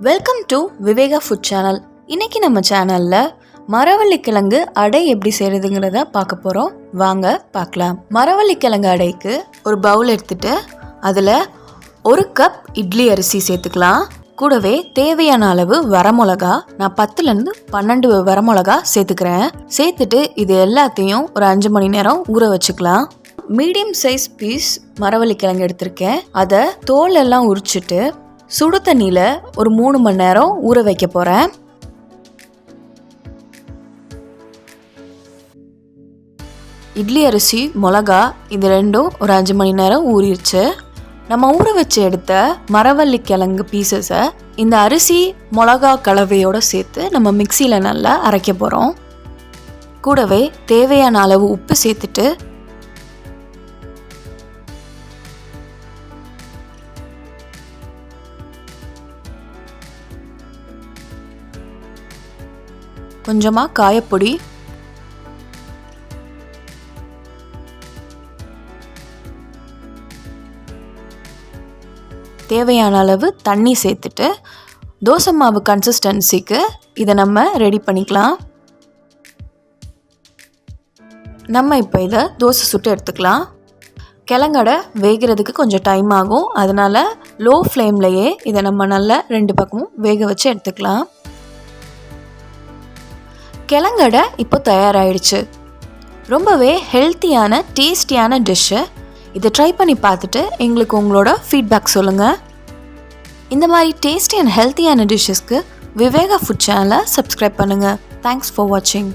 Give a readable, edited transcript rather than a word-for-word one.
Welcome to Viveka food channel. இன்னைக்கு நம்ம சேனல்ல மரவள்ளி கிழங்கு அடை எப்படி செய்யறதுங்கிறத பார்க்க போறோம். வாங்க பார்க்கலாம். மரவள்ளி கிழங்கு அடைக்கு ஒரு பவுல் எடுத்துட்டு அதில் 1 கப் இட்லி அரிசி சேர்த்துக்கலாம். கூடவே தேவையான அளவு வரமிளகா, நான் 10லேருந்து 12 வரமிளகா சேர்த்துக்கிறேன். சேர்த்துட்டு இது எல்லாத்தையும் ஒரு 5 மணி நேரம் ஊற வச்சுக்கலாம். மீடியம் சைஸ் பீஸ் மரவள்ளி கிழங்கு எடுத்திருக்கேன். அதை தோல் எல்லாம் உரிச்சிட்டு சுடு தண்ணியில் ஒரு 3 மணி நேரம் ஊற வைக்க போகிறேன். இட்லி அரிசி, மிளகா இது ரெண்டும் ஒரு 5 மணி நேரம் ஊறிடுச்சு. நம்ம ஊற வச்சு எடுத்த மரவள்ளி கிழங்கு பீசஸை இந்த அரிசி மிளகா கலவையோடு சேர்த்து நம்ம மிக்சியில் நல்லா அரைக்க போகிறோம். கூடவே தேவையான அளவு உப்பு சேர்த்துட்டு கொஞ்சமாக காயப்பொடி, தேவையான அளவு தண்ணி சேர்த்துட்டு தோசை மாவு கன்சிஸ்டன்சிக்கு இதை நம்ம ரெடி பண்ணிக்கலாம். நம்ம இப்போ இதை தோசை சுட்டு எடுத்துக்கலாம். கிழங்கடை வேகிறதுக்கு கொஞ்சம் டைம் ஆகும், அதனால் லோ ஃப்ளேம்லையே இதை நம்ம நல்லா 2 பக்கமும் வேக வச்சு எடுத்துக்கலாம். கிழங்கடை இப்போ தயாராகிடுச்சு. ரொம்பவே ஹெல்த்தியான டேஸ்டியான டிஷ்ஷு. இதை ட்ரை பண்ணி பார்த்துட்டு எங்களுக்கு உங்களோட ஃபீட்பேக் சொல்லுங்கள். இந்த மாதிரி டேஸ்டி அண்ட் ஹெல்த்தியான டிஷ்ஷஸ்க்கு விவேகா ஃபுட் சேனலை சப்ஸ்கிரைப் பண்ணுங்கள். தேங்க்ஸ் ஃபார் வாட்சிங்.